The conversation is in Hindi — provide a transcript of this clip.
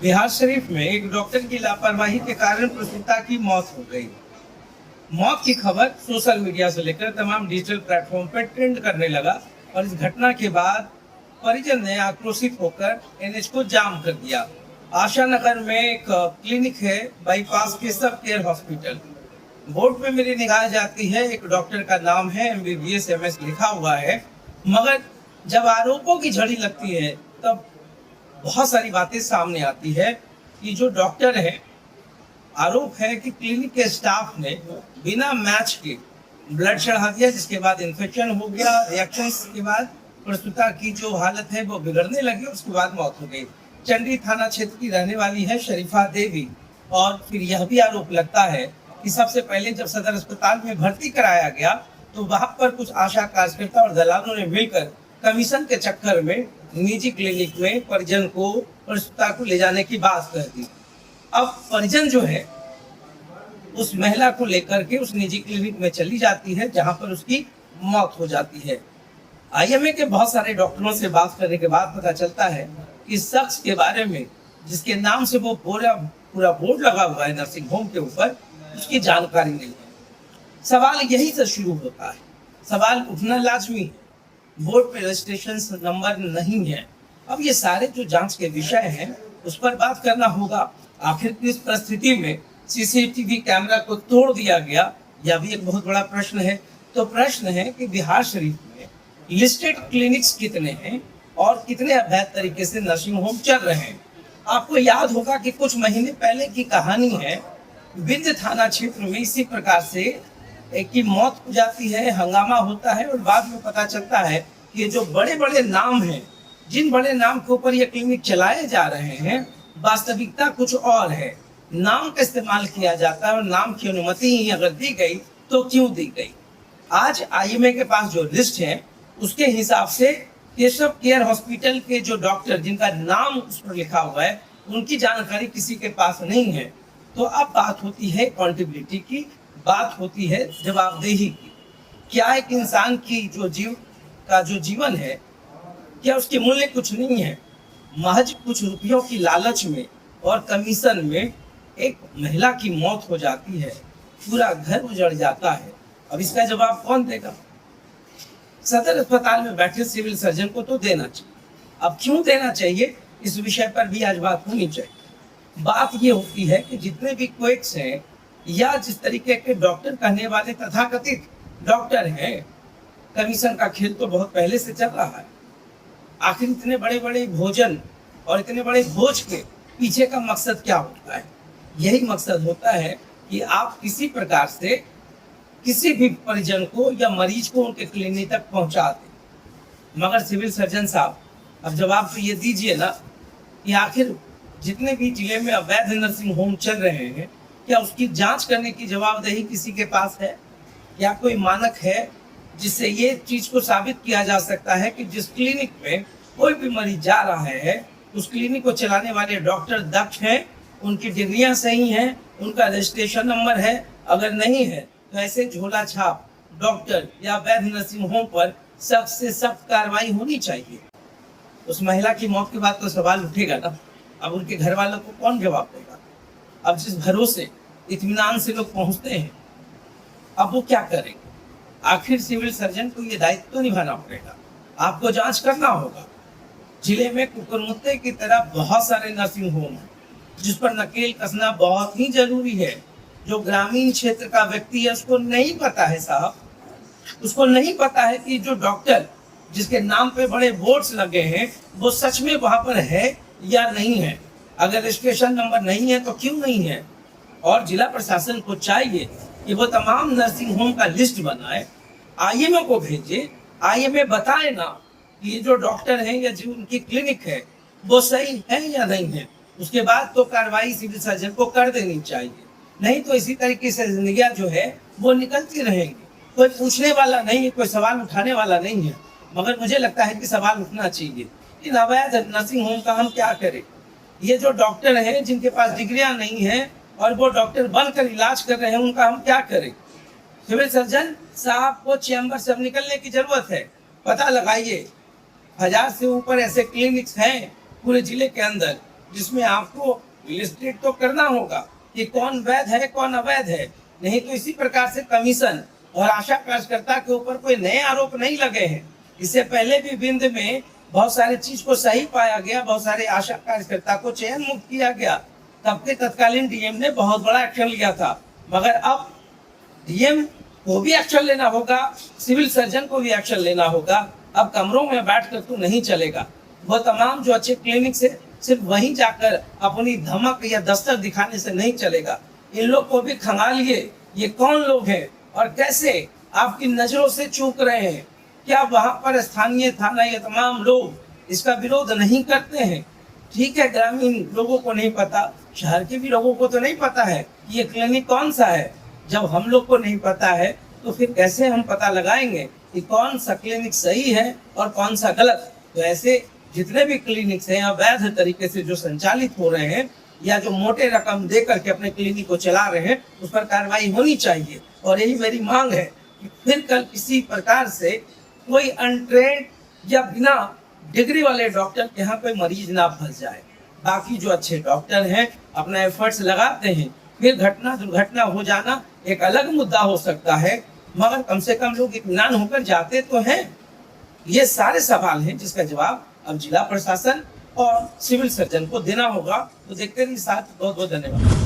बिहार शरीफ में एक डॉक्टर की लापरवाही के कारण प्रसूता की मौत हो गई। मौत की खबर सोशल मीडिया से लेकर तमाम डिजिटल प्लेटफॉर्म पर ट्रेंड करने लगा और इस घटना के बाद परिजन ने आक्रोशित होकर एनएच को जाम कर दिया। आशा नगर में एक क्लिनिक है, बाईपास के सब केयर हॉस्पिटल। बोर्ड पे मेरी निगाह जाती है, एक डॉक्टर का नाम है, MBBS MS लिखा हुआ है, मगर जब आरोपों की झड़ी लगती है तब बहुत सारी बातें सामने आती है कि जो डॉक्टर है, आरोप है कि क्लिनिक के स्टाफ ने बिना मैच के ब्लड चढ़ा दिया, जिसके बाद इन्फेक्शन हो गया। रिएक्शंस के बाद प्रसूता की जो हालत है वो बिगड़ने लगी, उसके बाद मौत हो गई। चंडी थाना क्षेत्र की रहने वाली है शरीफा देवी। और फिर यह भी आरोप लगता है कि सबसे पहले जब सदर अस्पताल में भर्ती कराया गया तो वहां पर कुछ आशा कार्यकर्ता और दलालों ने मिलकर कमीशन के चक्कर में निजी क्लिनिक में परिजन को प्रसूता को ले जाने की बात कर दी। अब परिजन जो है उस महिला को लेकर के उस निजी क्लिनिक में चली जाती है, जहां पर उसकी मौत हो जाती है। IMA के बहुत सारे डॉक्टरों से बात करने के बाद पता चलता है कि शख्स के बारे में जिसके नाम से वो पूरा बोर्ड लगा हुआ है नर्सिंग होम के ऊपर, उसकी जानकारी नहीं है। सवाल यही से शुरू होता है, सवाल उठना लाजमी है, बोर्ड पे रजिस्ट्रेशन नंबर नहीं है। अब ये सारे जो जांच के विषय हैं उस पर बात करना होगा। आखिर किस परिस्थिति में CCTV कैमरा को तोड़ दिया गया, यह भी एक बहुत बड़ा प्रश्न है। तो प्रश्न है कि बिहार शरीफ में लिस्टेड क्लिनिक्स कितने हैं और कितने अवैध तरीके से नर्सिंग होम चल रहे हैं। आपको याद होगा कि कुछ महीने पहले की कहानी है, विंध्य थाना क्षेत्र में इसी प्रकार से एक की मौत हो जाती है, हंगामा होता है और बाद में पता चलता है कि ये जो बड़े बड़े नाम हैं, जिन बड़े नाम के ऊपर ये क्लिनिक चलाए जा रहे हैं, वास्तविकता कुछ और है। नाम का इस्तेमाल किया जाता है और नाम की अनुमति ही अगर दी गई तो क्यों दी गई। आज IMA के पास जो लिस्ट है उसके हिसाब से केशव केयर हॉस्पिटल के जो डॉक्टर जिनका नाम उस पर लिखा हुआ है, उनकी जानकारी किसी के पास नहीं है। तो अब बात होती है अकाउंटेबिलिटी की, बात होती है जवाबदेही की। क्या एक इंसान की जो जीवन है, क्या उसके मूल्य कुछ नहीं है। महज कुछ रुपयों की लालच में और कमीशन में एक महिला की मौत हो जाती है, पूरा घर उजड़ जाता है। अब इसका जवाब कौन देगा। सदर अस्पताल में बैठे सिविल सर्जन को तो देना चाहिए। अब क्यों देना चाहिए, इस विषय पर भी आज बात होनी चाहिए। बात ये होती है कि जितने भी क्वेक्स हैं या जिस तरीके के डॉक्टर कहने वाले तथाकथित डॉक्टर हैं, कमीशन का खेल तो बहुत पहले से चल रहा है। आखिर इतने बड़े बड़े भोजन और इतने बड़े भोज के पीछे का मकसद क्या होता है। यही मकसद होता है कि आप किसी प्रकार से किसी भी परिजन को या मरीज को उनके क्लिनिक तक पहुंचा दें। मगर सिविल सर्जन साहब, अब जवाब तो ये दीजिए ना कि आखिर जितने भी जिले में अवैध नर्सिंग होम चल रहे हैं, क्या उसकी जांच करने की जवाबदेही किसी के पास है। या कोई मानक है जिससे ये चीज को साबित किया जा सकता है कि जिस क्लिनिक में कोई भी मरीज जा रहा है, उस क्लिनिक को चलाने वाले डॉक्टर दक्ष हैं, उनकी डिग्रियां सही हैं, उनका रजिस्ट्रेशन नंबर है। अगर नहीं है तो ऐसे झोला छाप डॉक्टर या वैध नर्सिंग होम पर सख्त से सख्त कार्रवाई होनी चाहिए। उस महिला की मौत के बाद तो सवाल उठेगा ना, अब उनके घर वालों को कौन जवाब देगा। अब जिस भरोसे इत्मीनान से लोग पहुंचते हैं, अब वो क्या करेंगे। आखिर सिविल सर्जन को ये दायित्व तो निभाना पड़ेगा, आपको जांच करना होगा। जिले में कुकुरमुत्ते की तरह बहुत सारे नर्सिंग होम हैं जिस पर नकेल कसना बहुत ही जरूरी है। जो ग्रामीण क्षेत्र का व्यक्ति है उसको नहीं पता है साहब, उसको नहीं पता है कि जो डॉक्टर जिसके नाम पे बड़े बोर्ड्स लगे हैं वो सच में वहां पर है या नहीं है। अगर रजिस्ट्रेशन नंबर नहीं है तो क्यों नहीं है। और जिला प्रशासन को चाहिए कि वो तमाम नर्सिंग होम का लिस्ट बनाए, IMA को भेजे, IMA बताए ना कि ये जो डॉक्टर हैं या जो उनकी क्लिनिक है वो सही है या नहीं है। उसके बाद तो कार्रवाई सिविल सर्जन को कर देनी चाहिए, नहीं तो इसी तरीके से जिंदगियां जो है वो निकलती रहेंगी। कोई पूछने वाला नहीं है, कोई सवाल उठाने वाला नहीं है। मगर मुझे लगता है कि सवाल उठना चाहिए कि अवैध नर्सिंग होम का हम क्या करें। ये जो डॉक्टर हैं जिनके पास डिग्रियां नहीं है और वो डॉक्टर बनकर इलाज कर रहे हैं, उनका हम क्या करें। सिविल सर्जन साहब को चैम्बर से निकलने की जरूरत है। पता लगाइए, 1000 से ऊपर ऐसे क्लिनिक्स हैं पूरे जिले के अंदर जिसमें आपको इलिस्ट्रेट तो करना होगा कि कौन वैध है कौन अवैध है, नहीं तो इसी प्रकार से कमीशन और आशा कार्यकर्ता के ऊपर कोई नए आरोप नहीं लगे हैं। इससे पहले भी बिंद में बहुत सारे चीज को सही पाया गया, बहुत सारे आशा कार्यकर्ता को चयन मुक्त किया गया, तब के तत्कालीन डीएम ने बहुत बड़ा एक्शन लिया था। मगर अब डीएम को भी एक्शन लेना होगा, सिविल सर्जन को भी एक्शन लेना होगा। अब कमरों में बैठकर तो नहीं चलेगा। वो तमाम जो अच्छे क्लिनिक से सिर्फ वहीं जाकर अपनी धमक या दस्तक दिखाने से नहीं चलेगा। इन लोग को भी खंगालिए, ये कौन लोग हैं और कैसे आपकी नजरों से चूक रहे हैं। क्या वहां पर स्थानीय थाना ये तमाम लोग इसका विरोध नहीं करते हैं? ठीक है, ग्रामीण लोगों को नहीं पता, शहर के भी लोगों को तो नहीं पता है कि ये क्लिनिक कौन सा है। जब हम लोग को नहीं पता है तो फिर कैसे हम पता लगाएंगे कि कौन सा क्लिनिक सही है और कौन सा गलत। तो ऐसे जितने भी क्लिनिक्स हैं अवैध तरीके से जो संचालित हो रहे हैं या जो मोटे रकम दे करके अपने क्लिनिक को चला रहे हैं, उस पर कार्रवाई होनी चाहिए। और यही मेरी मांग है कि फिर कल किसी प्रकार से कोई अनट्रेंड या बिना डिग्री वाले डॉक्टर के यहाँ कोई मरीज ना फंस जाए। बाकी जो अच्छे डॉक्टर हैं अपना एफर्ट्स लगाते हैं, फिर घटना दुर्घटना हो जाना एक अलग मुद्दा हो सकता है, मगर कम से कम लोग इत्मीनान होकर जाते तो हैं। ये सारे सवाल हैं जिसका जवाब अब जिला प्रशासन और सिविल सर्जन को देना होगा। तो देखते रहिए साथ, बहुत बहुत धन्यवाद।